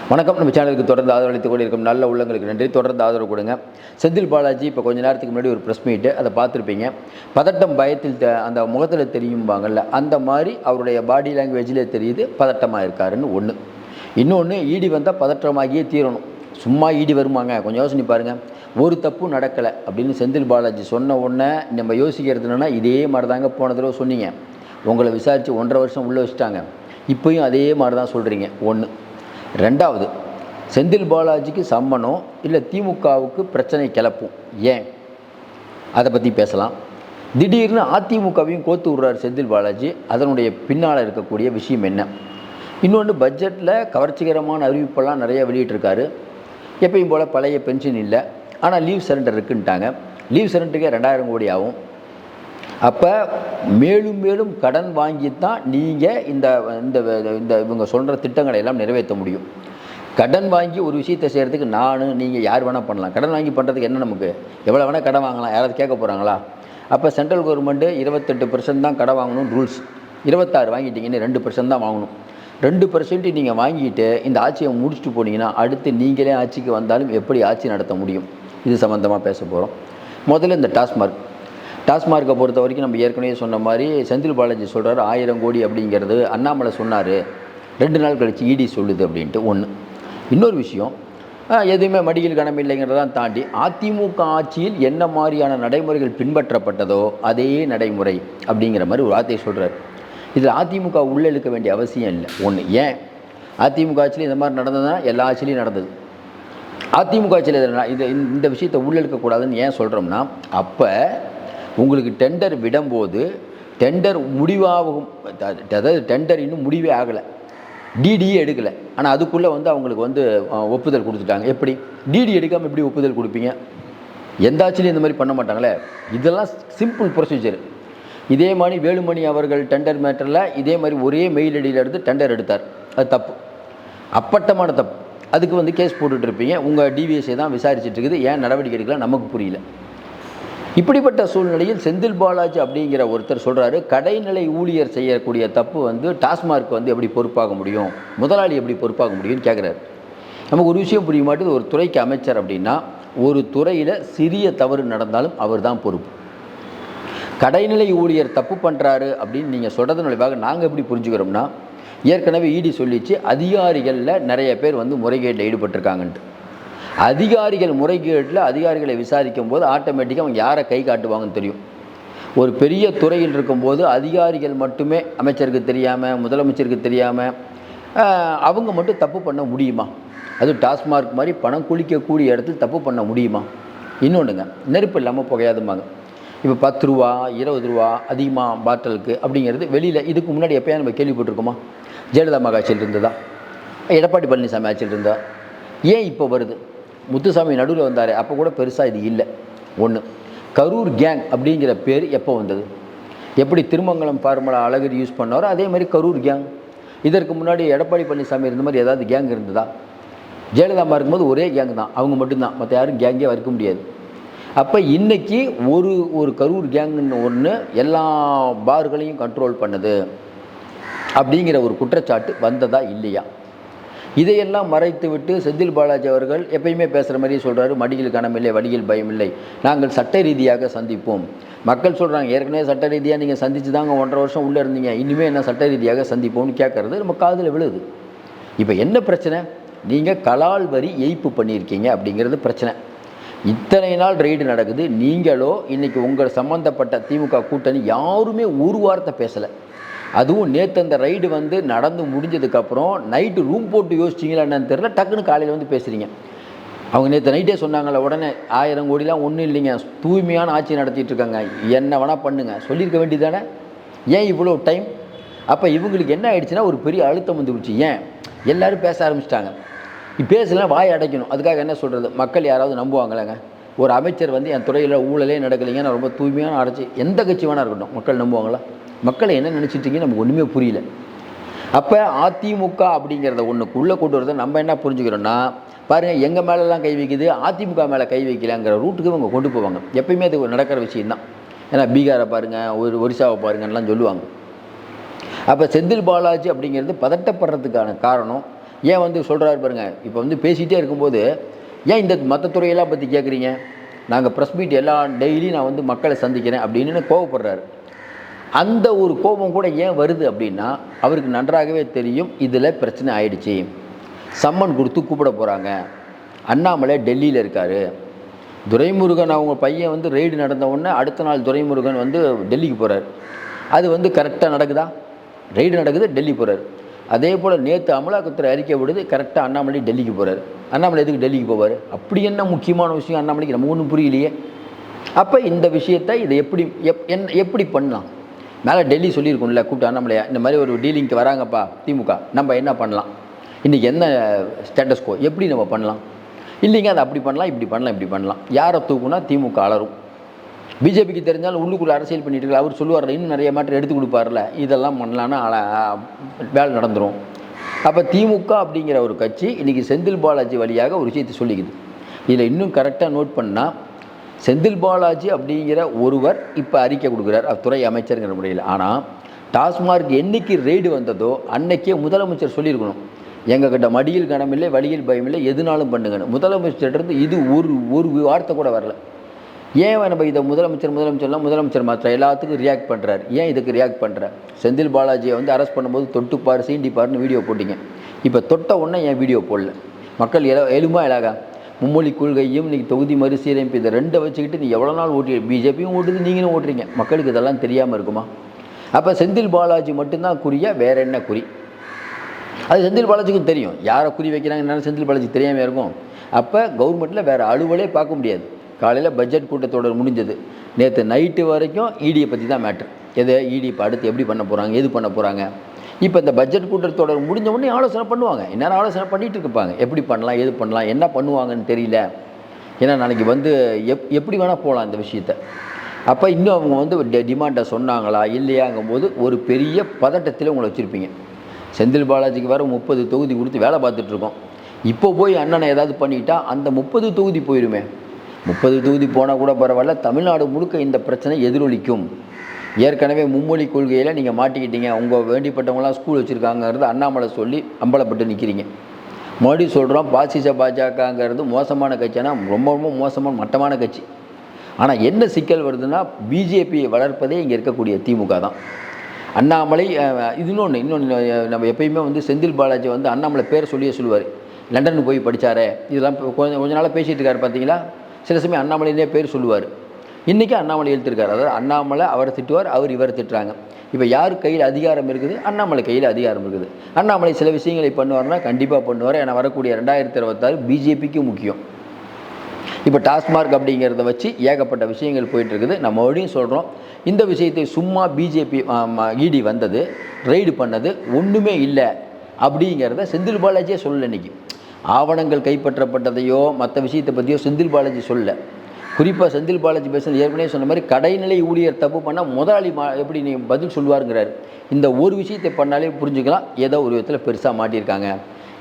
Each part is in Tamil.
வணக்கம். நம்ம சேனலுக்கு தொடர்ந்து ஆதரவளித்துக் கொண்டிருக்கும் நல்ல உள்ளங்களுக்கு நன்றி. தொடர்ந்து ஆதரவு கொடுங்க. செந்தில் பாலாஜி இப்போ கொஞ்ச நேரத்துக்கு முன்னாடி ஒரு ப்ரெஸ் மீட்டு, அதை பார்த்துருப்பீங்க. பதட்டம் பயத்தில் அந்த முகத்தில் தெரியும்பாங்கள்ல, அந்த மாதிரி அவருடைய பாடி லாங்குவேஜிலே தெரியுது பதட்டமாக இருக்காருன்னு ஒன்று. இன்னொன்று, ஈடி வந்தால் பதற்றமாகியே தீரணும். சும்மா ஈடி வருமாங்க? கொஞ்சம் யோசனை பாருங்கள். ஒரு தப்பும் நடக்கலை அப்படின்னு செந்தில் பாலாஜி சொன்ன உடனே நம்ம யோசிக்கிறது என்னென்னா, இதே மாதிரி தாங்க போன தடவை சொன்னீங்க, உங்களை விசாரித்து 1.5 வருஷம் உள்ளே வச்சுட்டாங்க, இப்போயும் அதே மாதிரி தான் சொல்கிறீங்க. ஒன்று. ரெண்டாவது, செந்தில் பாலாஜிக்கு சம்மனம் இல்லை திமுகவுக்கு பிரச்சனை கிளப்பும். ஏன்? அதை பற்றி பேசலாம். திடீர்னு அதிமுகவையும் கோத்து விடுறார் செந்தில் பாலாஜி. அதனுடைய பின்னால் இருக்கக்கூடிய விஷயம் என்ன? இன்னொன்று, பட்ஜெட்டில் கவர்ச்சிகரமான அறிவிப்பெல்லாம் நிறைய வெளியிட்டிருக்காரு. எப்பயும் போல் பழைய பென்ஷன் இல்லை, ஆனால் லீவ் சரண்டர் இருக்குன்ட்டாங்க. லீவ் சரண்டருக்கே 2000 கோடி ஆகும். அப்போ மேலும் மேலும் கடன் வாங்கி தான் நீங்கள் இந்த இந்த இந்த இவங்க சொல்கிற திட்டங்களை எல்லாம் நிறைவேற்ற முடியும். கடன் வாங்கி ஒரு விஷயத்தை செய்கிறதுக்கு நீங்கள் யார் வேணால் பண்ணலாம். கடன் வாங்கி பண்ணுறதுக்கு என்ன, நமக்கு எவ்வளோ வேணால் கடன் வாங்கலாம், யாராவது கேட்க போகிறாங்களா? அப்போ சென்ட்ரல் கவர்மெண்ட்டு 28% தான் கடன் வாங்கணும் ரூல்ஸ். 26 வாங்கிட்டீங்கன்னு 2% தான் வாங்கணும். 2% நீங்கள் வாங்கிட்டு இந்த ஆட்சியை முடிச்சுட்டு போனீங்கன்னா அடுத்து நீங்களே ஆட்சிக்கு வந்தாலும் எப்படி ஆட்சி நடத்த முடியும்? இது சம்மந்தமாக பேச போகிறோம். முதல்ல இந்த டாஸ்மார்க்கை பொறுத்த வரைக்கும் நம்ம ஏற்கனவே சொன்ன மாதிரி செந்தில் பாலாஜி சொல்கிறார் 1000 கோடி அப்படிங்கிறது அண்ணாமலை சொன்னார், 2 நாள் கழித்து ஈடி சொல்லுது அப்படின்ட்டு. ஒன்று. இன்னொரு விஷயம், எதுவுமே மடியில் கனம் இல்லைங்கிறதான் தாண்டி அதிமுக ஆட்சியில் என்ன மாதிரியான நடைமுறைகள் பின்பற்றப்பட்டதோ அதே நடைமுறை அப்படிங்கிற மாதிரி ஒரு வார்த்தையை சொல்கிறார். இதில் அதிமுக உள்ளே இழுக்க வேண்டிய அவசியம் இல்லை. ஒன்று. ஏன்? அதிமுக ஆட்சியில் இந்த மாதிரி நடந்ததுன்னா எல்லா ஆட்சியிலையும் நடந்தது. அதிமுக ஆட்சியில் இந்த விஷயத்தை உள்ளே இழுக்கக்கூடாதுன்னு ஏன் சொல்கிறோம்னா, அப்போ உங்களுக்கு டெண்டர் விடும்போது டெண்டர் முடிவாகும், அதாவது டெண்டர் இன்னும் முடிவே ஆகலை, டிடியே எடுக்கலை, ஆனால் அதுக்குள்ளே அவங்களுக்கு ஒப்புதல் கொடுத்துட்டாங்க. எப்படி டிடி எடுக்காமல் எப்படி ஒப்புதல் கொடுப்பீங்க? எந்த ஆட்சியிலையும் இந்த மாதிரி பண்ண மாட்டாங்களே. இதெல்லாம் சிம்பிள் ப்ரொசீஜர். இதே மாதிரி வேலுமணி அவர்கள் டெண்டர் மேட்டரில் இதே மாதிரி ஒரே மெயில் ஐடியிலேருந்து டெண்டர் எடுத்தார். அது தப்பு, அப்பட்டமான தப்பு. அதுக்கு கேஸ் போட்டுட்ருப்பீங்க. உங்கள் டிவிஎஸ்ஐ தான் விசாரிச்சுட்டு இருக்குது. ஏன் நடவடிக்கை எடுக்கலாம் நமக்கு புரியல. இப்படிப்பட்ட சூழ்நிலையில் செந்தில் பாலாஜி அப்படிங்கிற ஒருத்தர் சொல்கிறாரு, கடைநிலை ஊழியர் செய்யக்கூடிய தப்பு டாஸ்மார்க் எப்படி பொறுப்பாக முடியும், முதலாளி எப்படி பொறுப்பாக முடியும்னு கேட்குறாரு. நமக்கு ஒரு விஷயம் புரிய மாட்டேது. ஒரு துறைக்கு அமைச்சர் அப்படின்னா ஒரு துறையில் சிறிய தவறு நடந்தாலும் அவர் தான் பொறுப்பு. கடைநிலை ஊழியர் தப்பு பண்ணுறாரு அப்படின்னு நீங்கள் சொல்கிறது விளைவாக நாங்கள் எப்படி புரிஞ்சுக்கிறோம்னா, ஏற்கனவே ஈடி சொல்லிச்சு அதிகாரிகளில் நிறைய பேர் முறைகேட்டில் ஈடுபட்டிருக்காங்கன்ட்டு. அதிகாரிகள் முறைகேட்டில் அதிகாரிகளை விசாரிக்கும் போது ஆட்டோமேட்டிக்காக அவங்க யாரை கை காட்டுவாங்கன்னு தெரியும். ஒரு பெரிய துறையில் இருக்கும்போது அதிகாரிகள் மட்டுமே அமைச்சருக்கு தெரியாமல், முதலமைச்சருக்கு தெரியாமல் அவங்க மட்டும் தப்பு பண்ண முடியுமா? அது டாஸ்மார்க் மாதிரி பணம் குளிக்கக்கூடிய இடத்துல தப்பு பண்ண முடியுமா? இன்னொன்றுங்க, நெருப்பு இல்லாமல் புகையாதும்பாங்க. இப்போ 10 ரூபா 20 ரூபா அதிகமாக பாட்டிலுக்கு அப்படிங்கிறது வெளியில் இதுக்கு முன்னாடி எப்போயா நம்ம கேள்விப்பட்டிருக்கோமா? ஜெயலலிதா ஆட்சியில் இருந்ததா? எடப்பாடி பழனிசாமி ஆட்சியில் இருந்தா? ஏன் இப்போ வருது? முத்துசாமி நடுவில் வந்தார், அப்போ கூட பெருசாக இது இல்லை. ஒன்று. கரூர் கேங் அப்படிங்கிற பேர் எப்போ வந்தது? எப்படி திருமங்கலம் ஃபார்முலா அழகிரி யூஸ் பண்ணாரோ அதே மாதிரி கரூர் கேங். இதற்கு முன்னாடி எடப்பாடி பழனிசாமி இருந்த மாதிரி ஏதாவது கேங் இருந்ததா? ஜெயலலிதா இருக்கும்போது ஒரே கேங் தான், அவங்க மட்டும்தான், மற்ற யாரும் கேங்கே வரைக்க முடியாது. அப்போ இன்றைக்கி ஒரு கரூர் கேங்குன்னு ஒன்று எல்லா பார்களையும் கண்ட்ரோல் பண்ணுது அப்படிங்கிற ஒரு குற்றச்சாட்டு வந்ததா இல்லையா? இதையெல்லாம் மறைத்து விட்டு செந்தில் பாலாஜி அவர்கள் எப்பயுமே பேசுகிற மாதிரியே சொல்கிறாரு, மடியில் கனமில்லை வடியில் பயமில்லை, நாங்கள் சட்ட ரீதியாக சந்திப்போம். மக்கள் சொல்கிறாங்க, ஏற்கனவே சட்ட ரீதியாக நீங்கள் சந்தித்து தாங்க 1.5 வருஷம் உள்ளே இருந்தீங்க, இனிமேல் என்ன சட்ட ரீதியாக சந்திப்போம்னு கேட்குறது நம்ம காதில் விழுது. இப்போ என்ன பிரச்சனை? நீங்கள் கலால் வரி ஏய்ப்பு பண்ணியிருக்கீங்க அப்படிங்கிறது பிரச்சனை. இத்தனை நாள் ரெய்டு நடக்குது, நீங்களோ இன்றைக்கி உங்கள் சம்மந்தப்பட்ட திமுக கூட்டணி யாருமே ஒரு வார்த்தை பேசலை. அதுவும் நேற்று அந்த ரைடு நடந்து முடிஞ்சதுக்கப்புறம் நைட்டு ரூம் போட்டு யோசிச்சிங்களா என்னன்னு தெரியல, டக்குன்னு காலையில் பேசுகிறீங்க. அவங்க நேற்று நைட்டே சொன்னாங்களே, உடனே 1000 கோடிலாம் ஒன்றும் இல்லைங்க, தூய்மையான ஆட்சி நடத்திட்டு இருக்காங்க, என்ன வேணால் பண்ணுங்க சொல்லியிருக்க வேண்டியதானே? ஏன் இவ்வளோ டைம்? அப்போ இவங்களுக்கு என்ன ஆயிடுச்சுன்னா ஒரு பெரிய அழுத்தம் வந்துருச்சு. ஏன்? எல்லோரும் பேச ஆரம்பிச்சிட்டாங்க. பேசலாம், வாய் அடைக்கணும். அதுக்காக என்ன சொல்கிறது, மக்கள் யாராவது நம்புவாங்களேங்க? ஒரு அமைச்சர் என் துறையில் ஊழலே நடக்கலைங்க, நான் ரொம்ப தூய்மையான ஆட்சி, எந்த கட்சி வேணா இருக்கட்டும், மக்கள் நம்புவாங்களா? மக்களை என்ன நினச்சிட்டிங்கன்னு நமக்கு ஒன்றுமே புரியல. அப்போ அதிமுக அப்படிங்கிறத ஒன்றுக்குள்ளே கொண்டு வரதை நம்ம என்ன புரிஞ்சுக்கிறோன்னா, பாருங்கள், எங்கள் மேலெலாம் கை வைக்குது, அதிமுக மேலே கை வைக்கலாங்கிற ரூட்டுக்கு இவங்க கொண்டு போவாங்க. எப்பயுமே அது நடக்கிற விஷயந்தான். ஏன்னா பீகாரை பாருங்கள், ஒரிசாவை பாருங்கன்னெலாம் சொல்லுவாங்க. அப்போ செந்தில் பாலாஜி அப்படிங்கிறது பதட்டப்படுறதுக்கான காரணம் ஏன் வந்து சொல்கிறாரு பாருங்கள், இப்போ வந்து பேசிகிட்டே இருக்கும்போது ஏன் இந்த மற்ற துறையெல்லாம் பற்றி கேட்குறீங்க, நாங்கள் ப்ரெஸ் மீட் டெய்லி நான் வந்து மக்களை சந்திக்கிறேன் அப்படின்னு கோவப்படுறாரு. அந்த ஒரு கோபம் கூட ஏன் வருது அப்படின்னா, அவருக்கு நன்றாகவே தெரியும் இதில் பிரச்சனை ஆயிடுச்சு, சம்மன் கொடுத்து கூப்பிட போகிறாங்க, அண்ணாமலை டெல்லியில் இருக்கார், துரைமுருகன் அவங்க பையன் வந்து ரெய்டு நடந்த உடனே அடுத்த நாள் துரைமுருகன் வந்து டெல்லிக்கு போகிறார். அது வந்து கரெக்டாக நடக்குதா? ரெய்டு நடக்குது, டெல்லி போகிறார். அதே போல் நேற்று அமலாக்கத்துறை அறிக்கை விடுது, கரெக்டாக அண்ணாமலை டெல்லிக்கு போகிறார். அண்ணாமலை எதுக்கு டெல்லிக்கு போவார்? அப்படி என்ன முக்கியமான விஷயம் அண்ணாமலைக்கு நம்ம ஒன்றும் புரியலையே. அப்போ இந்த விஷயத்தை இதை எப்படி பண்ணலாம்? மேலே டெல்லி சொல்லியிருக்கோம்ல, கூப்பிட்டு அண்ணாமலையா இந்த மாதிரி ஒரு டீலிங்க்கு வராங்கப்பா திமுக, நம்ம என்ன பண்ணலாம், இன்றைக்கி என்ன ஸ்டேட்டஸ்கோ, எப்படி நம்ம பண்ணலாம்? இல்லைங்க அதை அப்படி பண்ணலாம், இப்படி பண்ணலாம், இப்படி பண்ணலாம். யாரை தூக்குனா திமுக அலரும். பிஜேபிக்கு தெரிஞ்சாலும் உள்ளுக்குள்ளே அரசியல் பண்ணிட்டு இருக்க அவர் சொல்லுவார்ல, இன்னும் நிறைய மாற்றம் எடுத்து கொடுப்பார்ல, இதெல்லாம் பண்ணலான்னா வேலை நடந்துடும். அப்போ திமுக அப்படிங்கிற ஒரு கட்சி இன்றைக்கி செந்தில் பாலாஜி வழியாக ஒரு விஷயத்தை சொல்லிக்குது. இதில் இன்னும் கரெக்டாக நோட் பண்ணால், செந்தில் பாலாஜி அப்படிங்கிற ஒருவர் இப்போ அறிக்கை கொடுக்குறார், துறை அமைச்சருங்கிற முறையில். ஆனால் டாஸ்மார்க் என்னைக்கு ரெய்டு வந்ததோ அன்னைக்கே முதலமைச்சர் சொல்லியிருக்கணும், எங்ககிட்ட மடியில் கனமில்லை, வழியில் பயமில்லை, எதுனாலும் பண்ணுங்கன்னு. முதலமைச்சர்கிட்ட இது ஒரு வார்த்தை கூட வரல. ஏன் நம்ம இதை முதலமைச்சர் மாத்திரம் எல்லாத்துக்கும் ரியாக்ட் பண்ணுறாரு? ஏன் இதுக்கு ரியாக்ட் பண்ணுறார்? செந்தில் பாலாஜியை வந்து அரெஸ்ட் பண்ணும்போது தொட்டுப்பார் சீண்டிப்பார்னு வீடியோ போட்டிங்க. இப்போ தொட்ட உடனே ஏன் வீடியோ போடல? மக்கள் எழுமா இலாகா மும்மொழி கொள்கையும் இன்றைக்கி தொகுதி மறுசீரமைப்பு இதை ரெண்டை வச்சுக்கிட்டு நீ எவ்வளோ நாள் ஓட்டி, பிஜேபியும் ஓட்டுது, நீங்களும் ஓட்டுறீங்க. மக்களுக்கு இதெல்லாம் தெரியாமல் இருக்குமா? அப்போ செந்தில் பாலாஜி மட்டும்தான் குறியா, வேற என்ன குறி? அது செந்தில் பாலாஜிக்கும் தெரியும், யாரை குறி வைக்கிறாங்கன்னு செந்தில் பாலாஜி தெரியாமல் இருக்கும். அப்போ கவர்மெண்ட்டில் வேறு அலுவலே பார்க்க முடியாது. காலையில் பட்ஜெட் கூட்டத்தொடர் முடிஞ்சது, நேற்று நைட்டு வரைக்கும் இடியை பற்றி தான் மேட்ரு. எதை இடி இப்போ அடுத்து எப்படி பண்ண போகிறாங்க, எது பண்ண போகிறாங்க? இப்போ இந்த பட்ஜெட் கூட்டத்தொடர் முடிஞ்ச உடனே ஆலோசனை பண்ணுவாங்க. இந்நேரம் ஆலோசனை பண்ணிகிட்டு இருப்பாங்க, எப்படி பண்ணலாம், எது பண்ணலாம், என்ன பண்ணுவாங்கன்னு தெரியல. ஏன்னா நாளைக்கு வந்து எப்படி வேணால் போகலாம் இந்த விஷயத்தை. அப்போ இன்னும் அவங்க வந்து டிமாண்டை சொன்னாங்களா இல்லையாங்கும் போது ஒரு பெரிய பதட்டத்தில் உங்களை வச்சுருப்பீங்க. செந்தில் பாலாஜிக்கு வேறு 30 தொகுதி கொடுத்து வேலை பார்த்துட்ருக்கோம். இப்போ போய் அண்ணனை ஏதாவது பண்ணிக்கிட்டா அந்த 30 தொகுதி போயிடுமே. 30 தொகுதி போனால் கூட பரவாயில்ல, தமிழ்நாடு முழுக்க இந்த பிரச்சனை எதிரொலிக்கும். ஏற்கனவே மும்மொழி கொள்கையில் நீங்கள் மாட்டிக்கிட்டீங்க, உங்கள் வேண்டிப்பட்டவங்களாம் ஸ்கூல் வச்சுருக்காங்கிறது அண்ணாமலை சொல்லி அம்பலப்பட்டு நிற்கிறீங்க. மறுபடியும் சொல்கிறோம், பாஜகங்கிறது மோசமான கட்சினா ரொம்ப ரொம்ப மோசமான மட்டமான கட்சி. ஆனால் என்ன சிக்கல் வருதுன்னா, பிஜேபியை வளர்ப்பதே இங்கே இருக்கக்கூடிய திமுக தான். அண்ணாமலை இன்னொன்று நம்ம எப்பயுமே வந்து செந்தில் பாலாஜி வந்து அண்ணாமலை பேர் சொல்லுவார், லண்டனுக்கு போய் படித்தாரே, இதெல்லாம் கொஞ்ச நாளாக பேசிகிட்டு இருக்காரு பார்த்தீங்களா. சில சமயம் அண்ணாமலையிலே பேர் சொல்லுவார். இன்றைக்கி அண்ணாமலை எழுத்திருக்கார். அதாவது அண்ணாமலை அவரை திட்டுவார், அவர் இவரை திட்டுறாங்க. இப்போ யார் கையில் அதிகாரம் இருக்குது? அண்ணாமலை கையில் அதிகாரம் இருக்குது. அண்ணாமலை சில விஷயங்களை பண்ணுவார்னா கண்டிப்பாக பண்ணுவார். ஏன்னா வரக்கூடிய 2026 பிஜேபிக்கு முக்கியம். இப்போ டாஸ்மார்க் அப்படிங்கிறத வச்சு ஏகப்பட்ட விஷயங்கள் போயிட்டுருக்குது. நம்ம மறுபடியும் சொல்கிறோம், இந்த விஷயத்தை சும்மா பிஜேபி இடி வந்தது, ரெய்டு பண்ணது ஒன்றுமே இல்லை அப்படிங்கிறத செந்தில் பாலாஜியே சொல்லலை. இன்றைக்கி ஆவணங்கள் கைப்பற்றப்பட்டதையோ மற்ற விஷயத்தை பற்றியோ செந்தில் பாலாஜி சொல்லலை. குறிப்பாக செந்தில் பாலாஜி பேசுகிறது ஏற்கனவே சொன்ன மாதிரி, கடைநிலை ஊழியர் தப்பு பண்ணால் முதலாளி எப்படி நீ பதில் சொல்லுவாருங்கிறார். இந்த ஒரு விஷயத்தை பண்ணாலே புரிஞ்சுக்கலாம், ஏதோ ஒரு விதத்தில் பெருசாக மாட்டியிருக்காங்க,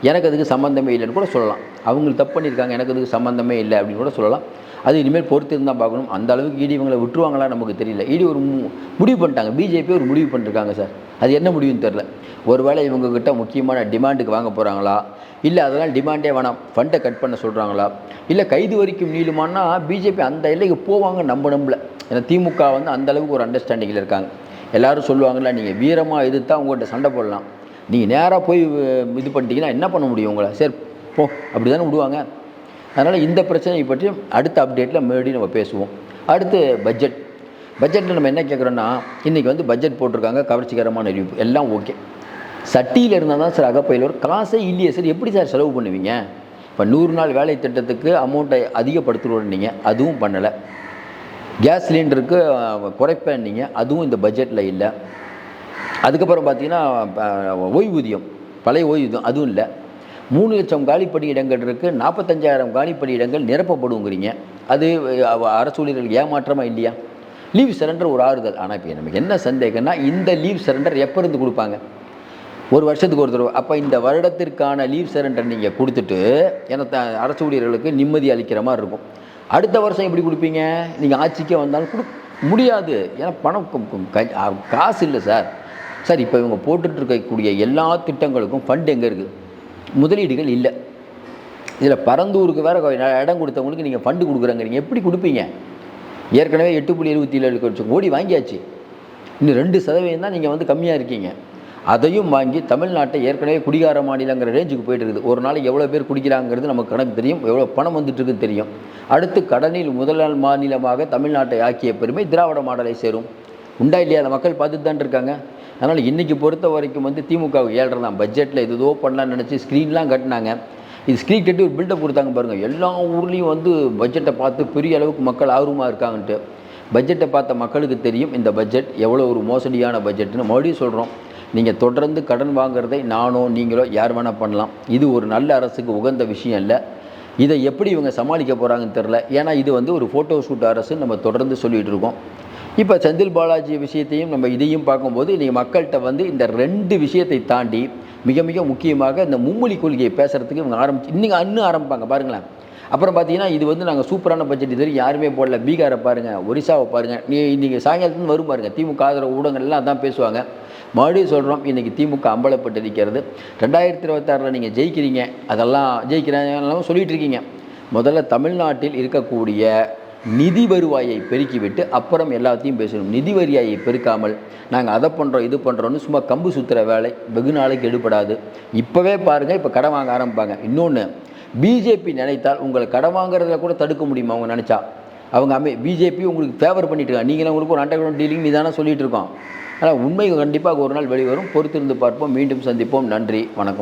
எனக்கு அதுக்கு சம்மந்தமே இல்லைன்னு கூட சொல்லலாம். அவங்களுக்கு தப்பு பண்ணியிருக்காங்க, எனக்கு அதுக்கு சம்மந்தமே இல்லை அப்படின்னு கூட சொல்லலாம். அது இனிமேல் பொறுத்து இருந்தால் பார்க்கணும். அந்த அளவுக்கு இடி இவங்களை விட்டுருவாங்களா நமக்கு தெரியல. இடி ஒரு முடிவு பண்ணிட்டாங்க, பிஜேபி ஒரு முடிவு பண்ணிருக்காங்க சார். அது என்ன முடிவுன்னு தெரில. ஒருவேளை இவங்ககிட்ட முக்கியமான டிமாண்டுக்கு வாங்க போகிறாங்களா, இல்லை அதெல்லாம் டிமாண்டே வேணாம் ஃபண்டை கட் பண்ண சொல்கிறாங்களா, இல்லை கைது வரைக்கும் நீளுமானா பிஜேபி அந்த எல்லைக்கு போவாங்க நம்பல. ஏன்னா திமுக வந்து அந்தளவுக்கு ஒரு அண்டர்ஸ்டாண்டிங்கில் இருக்காங்க. எல்லோரும் சொல்லுவாங்களா, நீங்கள் வீரமாக எதிர்த்தா உங்கள்கிட்ட சண்டை போடலாம், நீங்கள் நேராக போய் இது பண்ணிட்டீங்கன்னா என்ன பண்ண முடியும் உங்களை, சரி போ அப்படி தானே விடுவாங்க. அதனால் இந்த பிரச்சனையை பற்றி அடுத்த அப்டேட்டில் மறுபடியும் நம்ம பேசுவோம். அடுத்து பட்ஜெட்டில் நம்ம என்ன கேட்குறோன்னா, இன்றைக்கி வந்து பட்ஜெட் போட்டிருக்காங்க, கவர்ச்சிகரமான அறிவிப்பு எல்லாம் ஓகே. சட்டியில் இருந்தால் தான் சார் அகப்பையில் ஒரு காசே இல்லையே சார், எப்படி சார் செலவு பண்ணுவீங்க? இப்போ 100 நாள் வேலை திட்டத்துக்கு அமௌண்ட்டை அதிகப்படுத்துகிறோன்னீங்க, அதுவும் பண்ணலை. கேஸ் சிலிண்டருக்கு குறைப்பேன்னீங்க, அதுவும் இந்த பட்ஜெட்டில் இல்லை. அதுக்கப்புறம் பார்த்திங்கன்னா ஓய்வூதியம், பழைய ஓய்வூதியம் அதுவும் இல்லை. 3 லட்சம் காலிப்பணி இடங்கள் இருக்குது, 45,000 காலிப்பணி இடங்கள் நிரப்பப்படுங்கிறீங்க. அது அரசு ஊழியர்களுக்கு ஏமாற்றமாக இல்லையா? லீவ் சரண்டர் ஒரு ஆறுதல். ஆனால் இப்போ நமக்கு என்ன சந்தேகம்னா, இந்த லீவ் சரண்டர் எப்போ இருந்து கொடுப்பாங்க? ஒரு வருஷத்துக்கு ஒரு தடவை. அப்போ இந்த வருடத்திற்கான லீவ் சரண்டர் நீங்கள் கொடுத்துட்டு, ஏன்னா அரசு ஊழியர்களுக்கு நிம்மதி அளிக்கிற மாதிரி இருக்கும். அடுத்த வருஷம் எப்படி கொடுப்பீங்க? நீங்கள் ஆட்சிக்கே வந்தாலும் முடியாது. ஏன்னா பணம் காசு இல்லை சார். சார் இப்போ இவங்க போட்டுட்ருக்கக்கூடிய எல்லா திட்டங்களுக்கும் ஃபண்ட் எங்கே இருக்குது? முதலீடுகள் இல்லை. இதில் பரந்தூருக்கு வேறு இடம் கொடுத்தவங்களுக்கு நீங்கள் ஃபண்டு கொடுக்குறேங்கிறீங்க, எப்படி கொடுப்பீங்க? ஏற்கனவே 8.77 கோடி வாங்கியாச்சு, இன்னும் 2% தான் நீங்கள் வந்து கம்மியாக இருக்கீங்க. அதையும் வாங்கி தமிழ்நாட்டை ஏற்கனவே குடிகார மாநிலங்கிற ரேஞ்சுக்கு போயிட்டு இருக்குது. ஒரு நாளைக்கு எவ்வளோ பேர் குடிக்கிறாங்கிறது நமக்கு கணக்கு தெரியும், எவ்வளோ பணம் வந்துட்டுருக்குன்னு தெரியும். அடுத்து கடனில் முதல் மாநிலமாக தமிழ்நாட்டை ஆக்கிய பெருமை திராவிட மாடலை சேரும். உண்டா இல்லையா? அதை மக்கள் பார்த்துட்டு தான் இருக்காங்க. அதனால் இன்றைக்கி பொறுத்த வரைக்கும் வந்து திமுகவுக்கு 7.5 தான். பட்ஜெட்டில் ஏதோ பண்ணலான்னு நினச்சி ஸ்க்ரீன்லாம் கட்டினாங்க. இது ஸ்க்ரீன் கட்டி ஒரு பில்டப் கொடுத்தாங்க பாருங்கள். எல்லா ஊர்லேயும் வந்து பட்ஜெட்டை பார்த்து பெரிய அளவுக்கு மக்கள் ஆர்வமாக இருக்காங்கன்ட்டு. பட்ஜெட்டை பார்த்த மக்களுக்கு தெரியும் இந்த பட்ஜெட் எவ்வளோ ஒரு மோசடியான பட்ஜெட்னு. மறுபடியும் சொல்கிறோம், நீங்கள் தொடர்ந்து கடன் வாங்குறதை நானோ நீங்களோ யார் வேணால் பண்ணலாம். இது ஒரு நல்ல அரசுக்கு உகந்த விஷயம் இல்லை. இதை எப்படி இவங்க சமாளிக்க போகிறாங்கன்னு தெரில. ஏன்னா இது வந்து ஒரு ஃபோட்டோ ஷூட் அரசுன்னு நம்ம தொடர்ந்து சொல்லிகிட்டு இருக்கோம். இப்போ செந்தில் பாலாஜி விஷயத்தையும் நம்ம இதையும் பார்க்கும்போது இன்றைக்கி மக்கள்கிட்ட வந்து இந்த 2 விஷயத்தை தாண்டி மிக மிக முக்கியமாக இந்த மும்மொழி கொள்கையை பேசுகிறதுக்கு இவங்க இன்னும் ஆரம்பிப்பாங்க பாருங்களேன். அப்புறம் பார்த்தீங்கன்னா இது வந்து நாங்கள் சூப்பரான பட்ஜெட் இது யாருமே போடல. பீகாரை பாருங்கள், ஒரிசாவை பாருங்கள். நீங்கள் சாயங்காலத்துலேருந்து வரும் பாருங்கள், திமுக ஆதரவு ஊடகங்கள்லாம் அதான் பேசுவாங்க. மறுபடியும் சொல்கிறோம், இன்றைக்கி திமுக அம்பலப்பட்டிருக்கிறது. 2026 நீங்கள் ஜெயிக்கிறீங்க, அதெல்லாம் ஜெயிக்கிறாங்கலாம் சொல்லிகிட்டு இருக்கீங்க. முதல்ல தமிழ்நாட்டில் இருக்கக்கூடிய நிதி வருவாயை பெருக்கிவிட்டு அப்புறம் எல்லாத்தையும் பேசணும். நிதி வருவாயை பெருக்காமல் நாங்கள் அதை பண்ணுறோம் இது பண்ணுறோன்னு சும்மா கம்பு சுற்றுற வேலை வெகு நாளைக்கு எடுபடாது. இப்போவே பாருங்கள், இப்போ கடன் வாங்க ஆரம்பிப்பாங்க. இன்னொன்று, பிஜேபி நினைத்தால் உங்களை கடன் வாங்குறதுல கூட தடுக்க முடியுமா? அவங்க நினச்சா. அவங்க பிஜேபி உங்களுக்கு ஃபேவர் பண்ணிட்டு இருக்காங்க. நீங்களும் உங்களுக்கு ஒரு அண்டர் கிரவுண்ட் டீலிங் இதானே சொல்லிகிட்டு இருக்கோம். ஆனால் உண்மை கண்டிப்பாக ஒரு நாள் வெளிவரும். பொறுத்திருந்து பார்ப்போம். மீண்டும் சந்திப்போம். நன்றி, வணக்கம்.